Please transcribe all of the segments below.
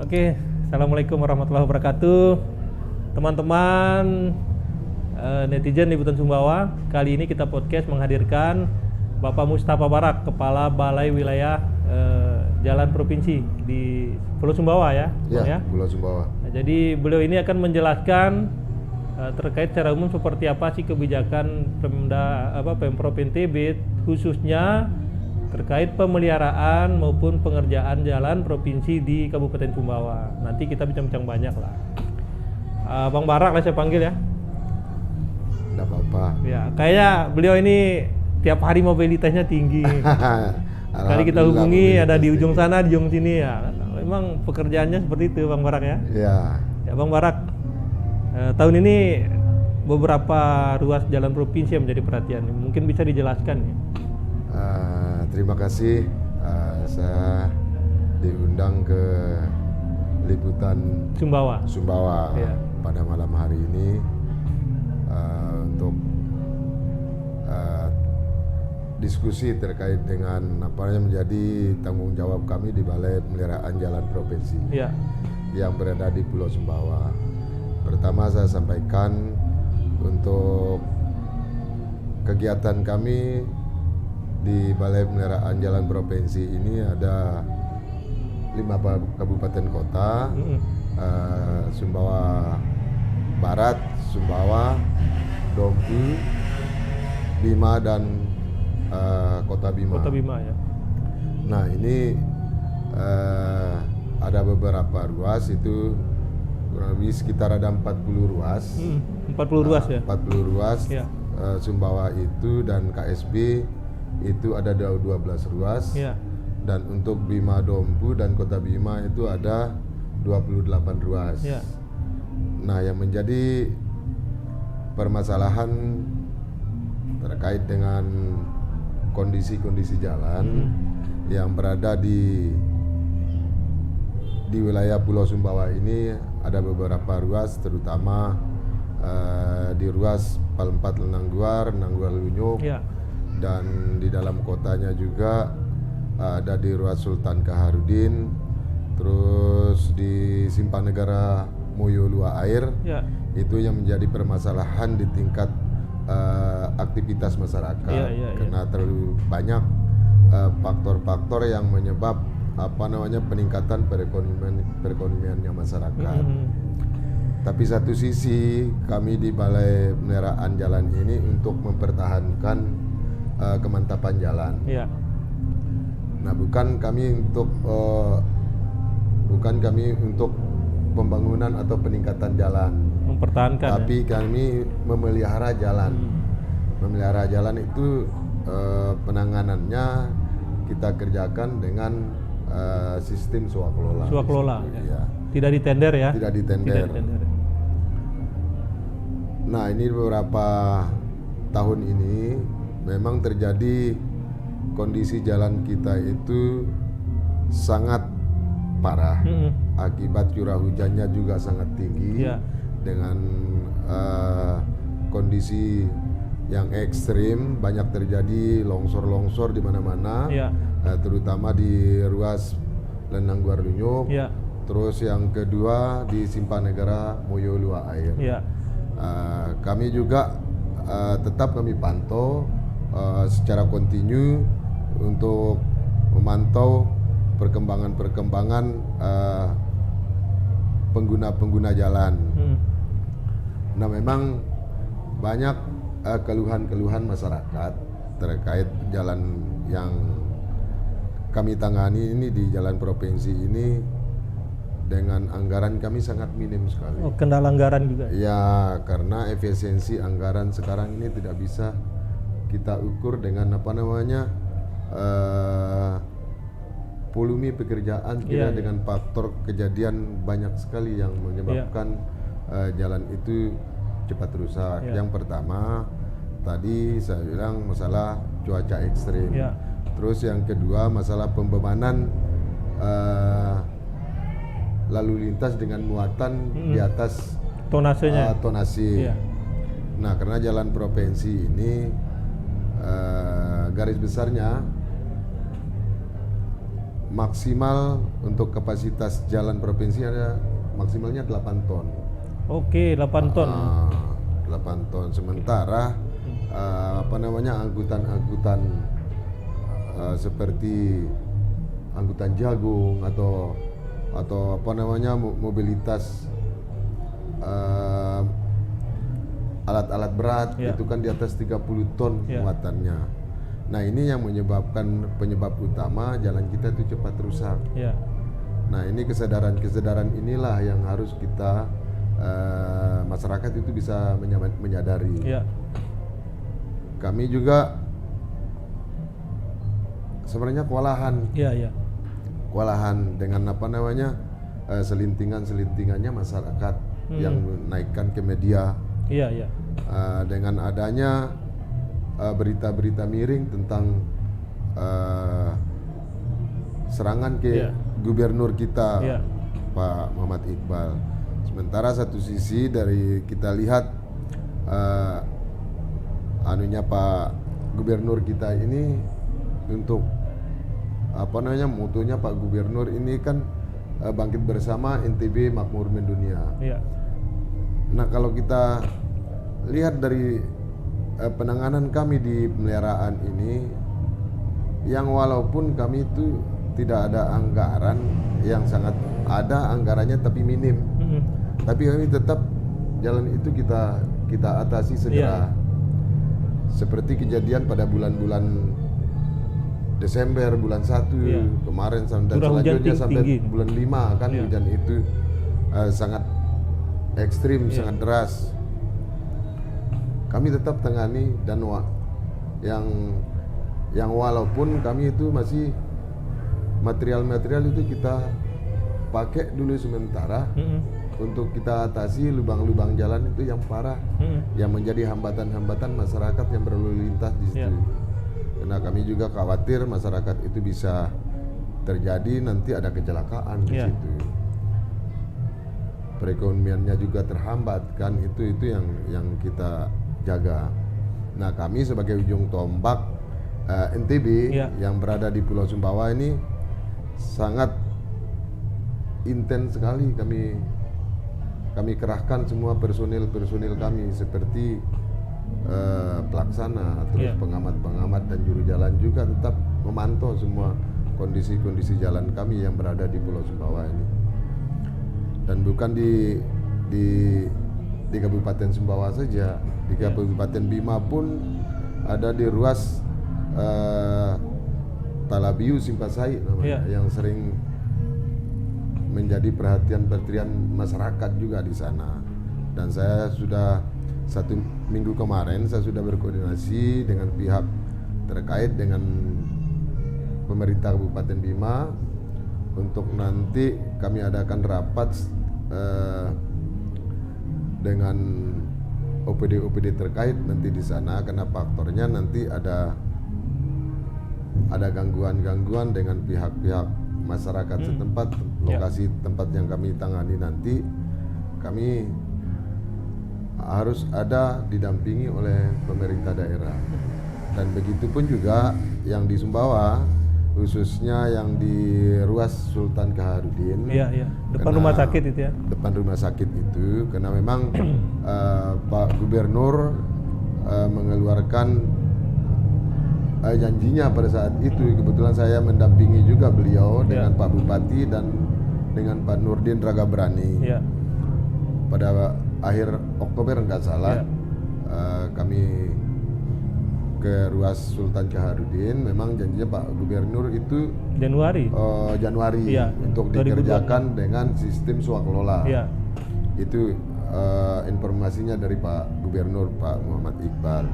Oke, Assalamualaikum warahmatullahi wabarakatuh. Teman-teman netizen Liputan Sumbawa, kali ini kita podcast menghadirkan Bapak Mustafa Barak, Kepala Balai Wilayah Jalan Provinsi di Pulau Sumbawa ya, Bang, ya? Pulau Sumbawa. Nah, jadi beliau ini akan menjelaskan terkait secara umum seperti apa sih kebijakan Pemprov NTB khususnya terkait pemeliharaan maupun pengerjaan jalan provinsi di Kabupaten Sumbawa. Nanti kita bincang-bincang banyak lah. Bang Barak lah saya panggil ya. Tidak apa-apa. Ya, kayaknya beliau ini tiap hari mobilitasnya tinggi. Kali kita hubungi ada di ujung sana, di ujung sini ya. Memang pekerjaannya seperti itu Bang Barak ya. Ya. Ya Bang Barak, tahun ini beberapa ruas jalan provinsi yang menjadi perhatian. Mungkin bisa dijelaskan ya. Terima kasih saya diundang ke Liputan Sumbawa ya. Pada malam hari ini untuk diskusi terkait dengan apa yang menjadi tanggung jawab kami di Balai Pemeliharaan Jalan Provinsi ya. yang berada di Pulau Sumbawa. Pertama saya sampaikan untuk kegiatan kami di Balai Pemeliharaan Jalan Provinsi ini ada 5 kabupaten kota, Sumbawa Barat, Sumbawa, Dompu, Bima dan Kota Bima. Kota Bima ya. Nah ini ada beberapa ruas itu kurang lebih sekitar ada 40 ruas. 40 ruas ya. 40 ruas. Ya. Sumbawa itu dan KSB itu ada 12 ruas. Ya. Dan untuk Bima Dompu dan Kota Bima itu ada 28 ruas. Ya. Nah, yang menjadi permasalahan terkait dengan kondisi-kondisi jalan yang berada di wilayah Pulau Sumbawa ini ada beberapa ruas, terutama di ruas Palempat Nangguar Lunyuk. Ya. Dan di dalam kotanya juga ada di ruas Sultan Kaharudin, terus di Simpang Negara Moyo Lua Air. Ya. Itu yang menjadi permasalahan di tingkat aktivitas masyarakat. Ya. Karena terlalu banyak faktor-faktor yang menyebab peningkatan perekonomiannya masyarakat. Tapi satu sisi kami di Balai Pemeliharaan Jalan ini untuk mempertahankan kemantapan jalan. Ya. Nah, bukan kami untuk pembangunan atau peningkatan jalan, Mempertahankan. tapi kami memelihara jalan. Memelihara jalan itu penanganannya kita kerjakan dengan sistem swakelola. Swakelola. Ya. Tidak ditender ya. Tidak ditender. Nah, ini beberapa tahun ini memang terjadi kondisi jalan kita itu sangat parah. Akibat curah hujannya juga sangat tinggi. Ya. Dengan kondisi yang ekstrim, banyak terjadi longsor-longsor di mana-mana. Ya. Terutama di ruas Lenangguar Lunyuk. Ya. Terus yang kedua di Simpang Negara Moyo Lua Air. Ya. Kami juga tetap kami pantau secara kontinu untuk memantau perkembangan pengguna jalan. Nah, memang banyak keluhan-keluhan masyarakat terkait jalan yang kami tangani ini di jalan provinsi ini dengan anggaran kami sangat minim sekali. Oh, kendala anggaran juga. Ya, karena efisiensi anggaran sekarang ini tidak bisa kita ukur dengan volume pekerjaan kita dengan faktor kejadian banyak sekali yang menyebabkan jalan itu cepat rusak. Yang pertama tadi saya bilang masalah cuaca ekstrim. Terus yang kedua masalah pembebanan lalu lintas dengan muatan di atas tonase. Nah, karena jalan provinsi ini garis besarnya maksimal untuk kapasitas jalan provinsi ada maksimalnya 8 ton. Oke, 8 ton. 8 ton. Sementara angkutan-angkutan seperti angkutan jagung atau mobilitas alat-alat berat itu kan di atas 30 ton muatannya. Nah, ini yang penyebab utama jalan kita itu cepat rusak. Nah, ini kesadaran inilah yang harus kita masyarakat itu bisa menyadari. Kami juga sebenarnya kewalahan dengan selintingannya masyarakat yang menaikkan ke media. Dengan adanya berita-berita miring tentang serangan ke gubernur kita Pak Muhammad Iqbal. Sementara satu sisi dari kita lihat Pak gubernur kita ini untuk mutunya Pak gubernur ini kan bangkit bersama, NTB makmur mendunia. Nah, kalau kita lihat dari penanganan kami di pemeliharaan ini, yang walaupun kami itu tidak ada anggaran yang sangat, ada anggarannya tapi minim, tapi kami tetap jalan itu kita atasi segera. Seperti kejadian pada bulan-bulan Desember, bulan 1 kemarin, dan selanjutnya sampai bulan 5 kan hujan itu sangat ekstrim, sangat deras. Kami tetap tangani, dan yang walaupun kami itu masih material itu kita pakai dulu sementara untuk kita atasi lubang-lubang jalan itu yang parah, yang menjadi hambatan-hambatan masyarakat yang berlalu lintas di situ. Karena kami juga khawatir masyarakat itu bisa terjadi nanti ada kecelakaan di situ. Perekonomiannya juga terhambat kan, itu yang kita jaga. Nah, kami sebagai ujung tombak NTB yang berada di Pulau Sumbawa ini sangat intens sekali kami kerahkan semua personil kami seperti pelaksana, terus pengamat-pengamat dan juru jalan juga tetap memantau semua kondisi jalan kami yang berada di Pulau Sumbawa ini. Dan bukan di Kabupaten Sumbawa saja, di Kabupaten Bima pun ada di ruas Talabiu Simpasai namanya, yang sering menjadi perhatian masyarakat juga di sana. Dan saya sudah 1 minggu kemarin saya sudah berkoordinasi dengan pihak terkait dengan pemerintah Kabupaten Bima untuk nanti kami adakan rapat dengan OPD terkait nanti di sana, karena faktornya nanti ada gangguan-gangguan dengan pihak-pihak masyarakat setempat, lokasi tempat yang kami tangani nanti kami harus ada didampingi oleh pemerintah daerah. Dan begitu pun juga yang di Sumbawa, khususnya yang di ruas Sultan Kaharudin, depan rumah sakit itu depan rumah sakit itu, karena memang Pak Gubernur mengeluarkan janjinya pada saat itu. Kebetulan saya mendampingi juga beliau dengan Pak Bupati dan dengan Pak Nurdin Ragabrani. Pada akhir Oktober nggak salah, kami ke ruas Sultan Kaharudin. Memang janjinya Pak Gubernur itu Januari untuk 2020. Dikerjakan dengan sistem swakelola. Itu informasinya dari Pak Gubernur Pak Muhammad Iqbal.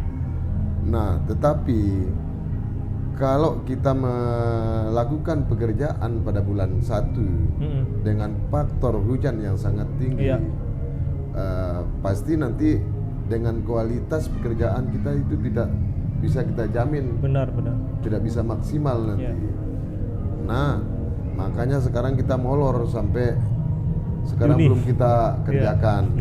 Nah, tetapi kalau kita melakukan pekerjaan pada bulan 1 dengan faktor hujan yang sangat tinggi, pasti nanti dengan kualitas pekerjaan kita itu tidak bisa kita jamin, tidak bisa maksimal nanti. Nah, makanya sekarang kita molor sampai sekarang belum kita kerjakan.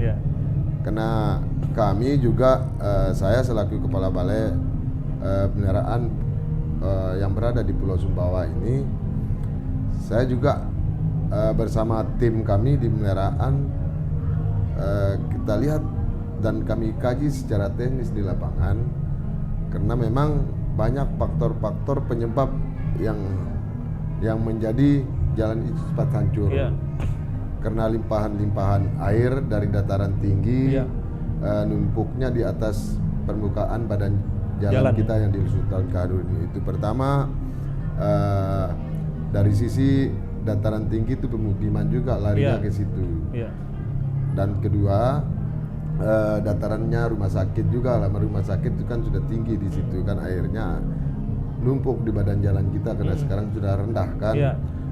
Karena kami juga, saya selaku Kepala Balai Pemeliharaan yang berada di Pulau Sumbawa ini, saya juga bersama tim kami di pemeliharaan kita lihat dan kami kaji secara teknis di lapangan, karena memang banyak faktor-faktor penyebab yang menjadi jalan itu cepat hancur. Karena limpahan-limpahan air dari dataran tinggi numpuknya di atas permukaan badan jalan kita yang di Sultan Karu ini. Itu pertama, dari sisi dataran tinggi itu pemukiman juga larinya ke situ. Dan kedua, datarannya rumah sakit juga, rumah sakit itu kan sudah tinggi di situ kan, airnya numpuk di badan jalan kita karena sekarang sudah rendah kan.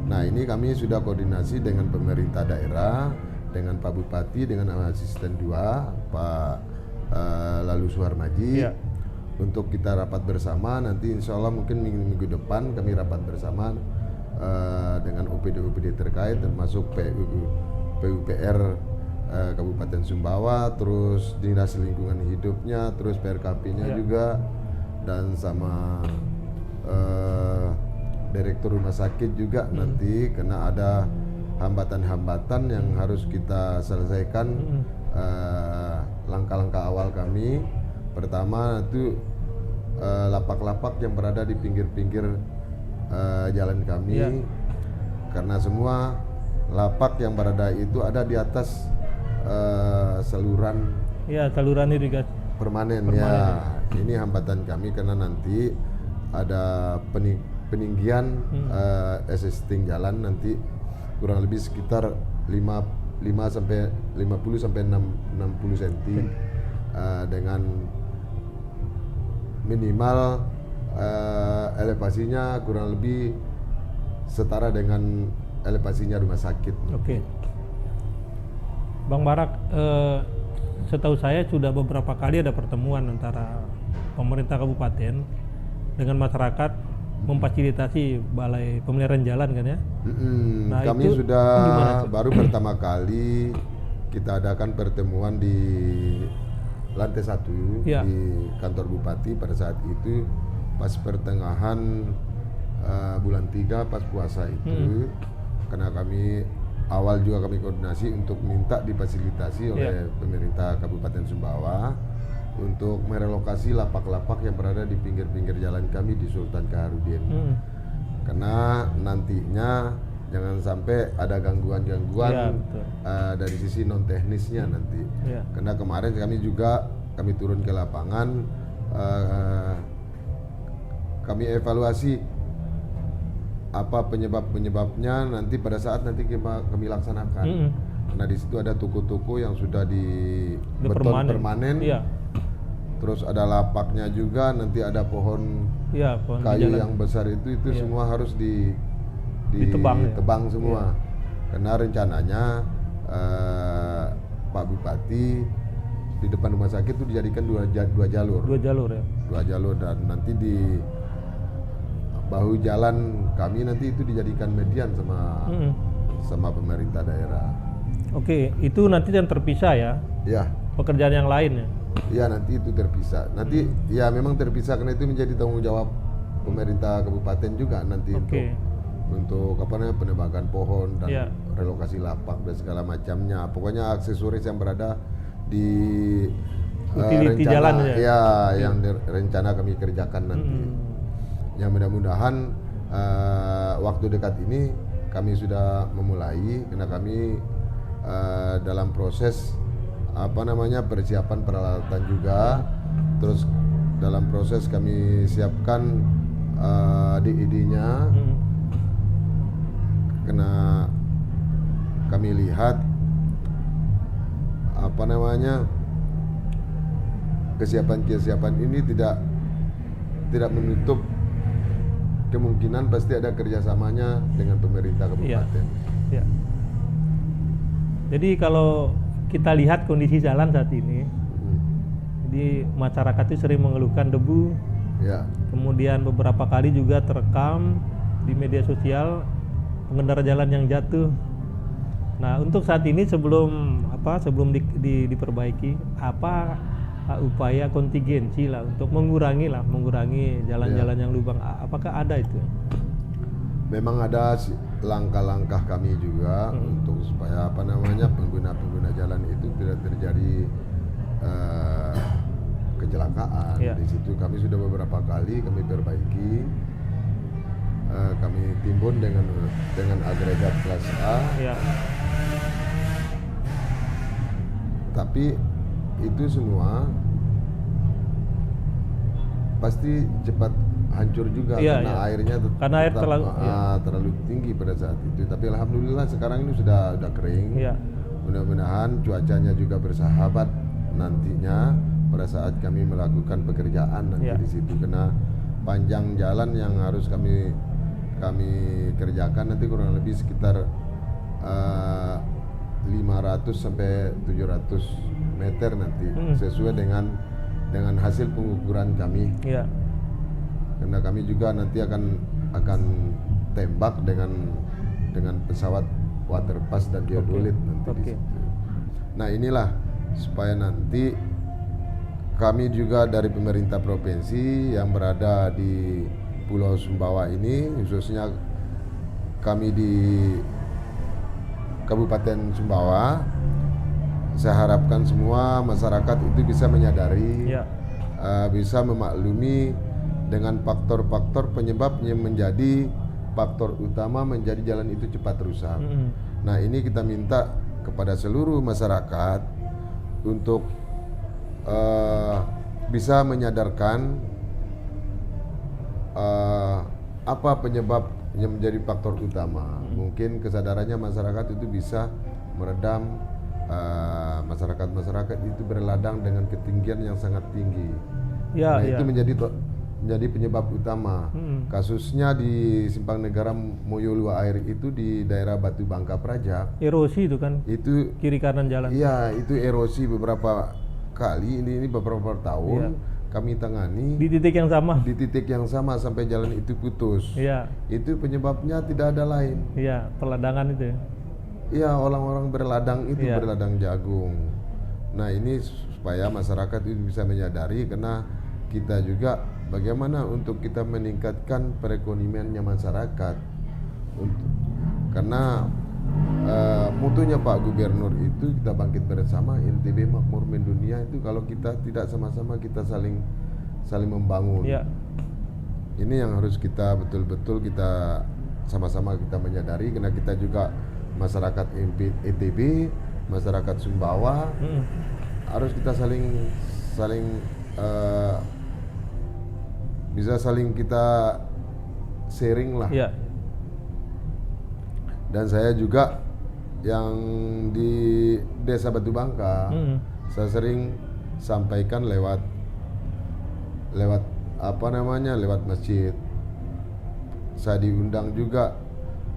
Nah, ini kami sudah koordinasi dengan pemerintah daerah, dengan Pak Bupati, dengan asisten 2 Pak Lalu Suharmaji, untuk kita rapat bersama. Nanti insya Allah mungkin minggu depan kami rapat bersama dengan OPD-OPD terkait, termasuk PUPR Kabupaten Sumbawa, terus Dinas Lingkungan Hidupnya, terus PRKP-nya juga, dan sama Direktur Rumah Sakit juga nanti, karena ada hambatan-hambatan yang harus kita selesaikan. Langkah-langkah awal kami pertama itu lapak-lapak yang berada di pinggir-pinggir jalan kami, karena semua lapak yang berada itu ada di atas saluran saluran irigasi permanen. Ya, ini hambatan kami karena nanti ada peninggian existing jalan nanti kurang lebih sekitar 50 sampai 60 cm dengan minimal elevasinya kurang lebih setara dengan elevasinya rumah sakit. Bang Barak, setahu saya sudah beberapa kali ada pertemuan antara pemerintah kabupaten dengan masyarakat memfasilitasi balai pemeliharaan jalan kan ya? Nah, kami sudah baru pertama kali kita adakan pertemuan di lantai 1 di kantor bupati pada saat itu pas pertengahan bulan 3 pas puasa itu, karena kami awal juga kami koordinasi untuk minta difasilitasi oleh pemerintah Kabupaten Sumbawa untuk merelokasi lapak-lapak yang berada di pinggir-pinggir jalan kami di Sultan Kaharudin. Karena nantinya jangan sampai ada gangguan-gangguan dari sisi non teknisnya nanti. Karena kemarin kami turun ke lapangan, kami evaluasi apa penyebabnya nanti pada saat nanti kami laksanakan. Karena di situ ada toko-toko yang sudah di beton permanen. Terus ada lapaknya juga, nanti ada pohon kayu yang besar itu semua harus ditebang semua. Karena rencananya Pak Bupati di depan rumah sakit itu dijadikan dua jalur. Dua jalur, dan nanti di bahu jalan kami nanti itu dijadikan median sama pemerintah daerah. Itu nanti yang terpisah ya? Pekerjaan yang lain ya? Ya, nanti itu terpisah. Nanti ya memang terpisah karena itu menjadi tanggung jawab pemerintah kabupaten juga nanti untuk penebangan pohon dan relokasi lapak dan segala macamnya. Pokoknya aksesoris yang berada di utility jalan yang rencana kami kerjakan nanti. Yang mudah-mudahan waktu dekat ini kami sudah memulai, karena kami dalam proses persiapan peralatan juga, terus dalam proses kami siapkan DID-nya, karena kami lihat kesiapan ini tidak menutup kemungkinan pasti ada kerjasamanya dengan pemerintah kabupaten. Jadi kalau kita lihat kondisi jalan saat ini, jadi masyarakat itu sering mengeluhkan debu, kemudian beberapa kali juga terekam di media sosial pengendara jalan yang jatuh. Nah, untuk saat ini sebelum diperbaiki, apa upaya kontingensi lah untuk mengurangi jalan-jalan yang lubang? Apakah ada itu? Memang ada langkah-langkah kami juga untuk supaya pengguna-pengguna jalan itu tidak terjadi kecelakaan. Di situ kami sudah beberapa kali kami perbaiki, kami timbun dengan agregat kelas A. Tapi itu semua pasti cepat hancur juga karena airnya terlalu tinggi pada saat itu. Tapi alhamdulillah sekarang ini sudah kering. Mudah-mudahan cuacanya juga bersahabat nantinya pada saat kami melakukan pekerjaan nanti di situ, karena panjang jalan yang harus kami kerjakan nanti kurang lebih sekitar 500 sampai 700 meter nanti sesuai dengan hasil pengukuran kami. Karena kami juga nanti akan tembak dengan pesawat waterpass dan geodulit nanti di situ. Nah, inilah supaya nanti kami juga dari pemerintah provinsi yang berada di Pulau Sumbawa ini, khususnya kami di Kabupaten Sumbawa, saya harapkan semua masyarakat itu bisa menyadari, bisa memaklumi dengan faktor-faktor penyebab yang menjadi faktor utama menjadi jalan itu cepat rusak. Nah, ini kita minta kepada seluruh masyarakat untuk bisa menyadarkan apa penyebab yang menjadi faktor utama. Mungkin kesadarannya masyarakat itu bisa meredam masyarakat itu berladang dengan ketinggian yang sangat tinggi. Itu menjadi penyebab utama. Kasusnya di Simpang Negara Moyo Lua Air itu di daerah Batu Bangka Praja. Erosi itu kan? Itu kiri kanan jalan. Iya, itu erosi beberapa kali, ini beberapa tahun kami tangani di titik yang sama sampai jalan itu putus. Itu penyebabnya tidak ada lain. Peladangan itu. Orang-orang berladang itu berladang jagung. Nah, ini supaya masyarakat itu bisa menyadari, karena kita juga bagaimana untuk kita meningkatkan perekonomiannya masyarakat. Karena mutunya Pak Gubernur itu kita bangkit bersama, NTB makmur mendunia itu kalau kita tidak sama-sama kita saling membangun. Ini yang harus kita betul-betul kita sama-sama kita menyadari, karena kita juga masyarakat NTB, masyarakat Sumbawa harus kita bisa saling kita sharing lah. Dan saya juga yang di Desa Batu Bangka, saya sering sampaikan lewat masjid. Saya diundang juga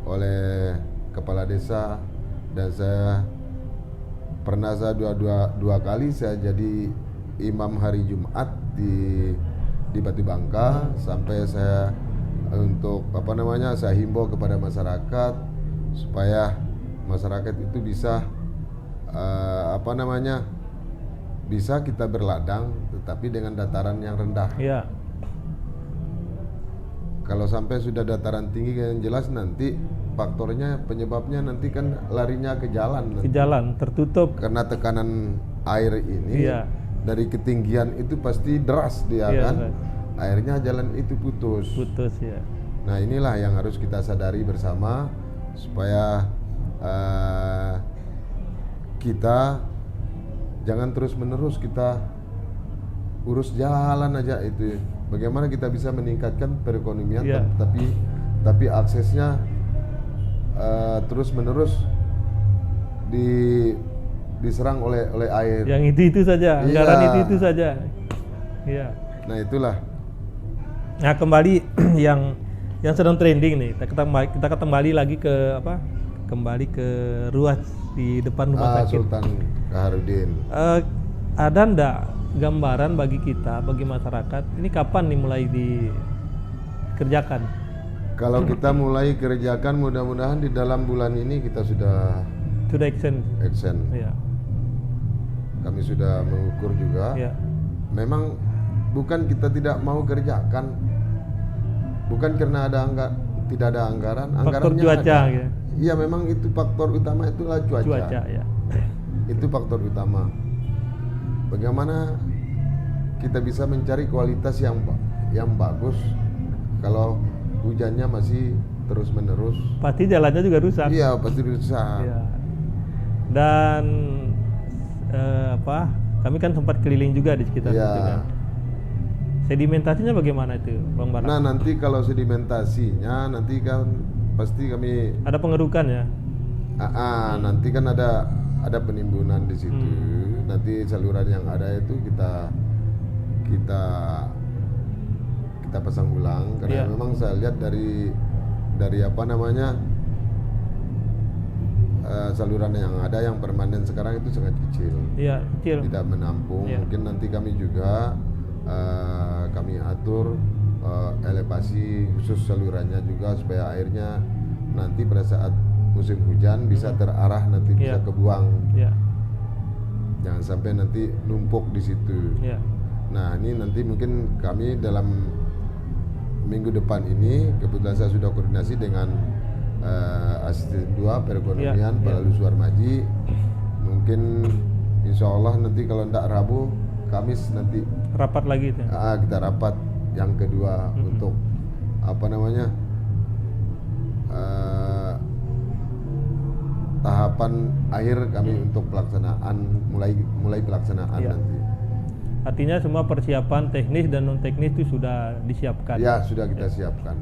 oleh kepala desa, dan saya pernah dua kali saya jadi imam hari Jumat di Batu Bangka, sampai saya untuk saya himbau kepada masyarakat supaya masyarakat itu bisa bisa kita berladang tetapi dengan dataran yang rendah. Kalau sampai sudah dataran tinggi yang jelas nanti faktornya penyebabnya nanti kan larinya ke jalan. Ke jalan tertutup. Karena tekanan air ini dari ketinggian itu pasti deras dia kan. Akhirnya jalan itu putus. Nah, inilah yang harus kita sadari bersama supaya kita jangan terus-menerus kita urus jalan aja itu. Bagaimana kita bisa meningkatkan perekonomian tapi aksesnya terus-menerus diserang oleh air. Yang itu saja, anggaran itu saja. Nah, itulah. Nah, kembali yang sedang trending nih. Kita kembali lagi ke kembali ke ruas di depan rumah sakit Sultan Kaharudin. Ada ndak gambaran bagi kita, bagi masyarakat, ini kapan nih mulai dikerjakan? Kalau kita mulai kerjakan, mudah-mudahan di dalam bulan ini kita sudah action. Kami sudah mengukur juga. Memang bukan kita tidak mau kerjakan, bukan karena ada tidak ada anggaran. Faktor Anggarannya cuaca ada. gitu. Iya, memang itu faktor utama itulah cuaca. Cuaca ya. Itu faktor utama. Bagaimana kita bisa mencari kualitas yang bagus kalau hujannya masih terus menerus? Pasti jalannya juga rusak. Iya, pasti rusak. Ya. Dan kami kan sempat keliling juga di sekitar Iya. situ kan. Sedimentasinya bagaimana itu, Bang Barak? Nah, nanti kalau sedimentasinya nanti kan pasti kami Ada pengerukan ya? nanti kan ada penimbunan di situ. Nanti saluran yang ada itu kita pasang ulang karena Iya. memang saya lihat dari saluran yang ada yang permanen sekarang itu sangat kecil. Iya, kecil. Tidak menampung. Iya. Mungkin nanti kami juga kami atur elevasi khusus salurannya juga supaya airnya nanti pada saat musim hujan bisa terarah, nanti bisa Iya. kebuang. Iya. Jangan sampai nanti numpuk di situ. Iya. Nah, ini nanti mungkin kami dalam minggu depan ini kebetulan saya sudah koordinasi dengan asisten 2 perekonomian Pak Lalu Suarmaji. Mungkin insya Allah nanti kalau tidak Rabu, Kamis nanti Rapat lagi itu. kita rapat yang kedua untuk tahapan akhir kami untuk pelaksanaan mulai pelaksanaan Iya. nanti. Artinya semua persiapan teknis dan non teknis itu sudah disiapkan. Ya, sudah kita siapkan.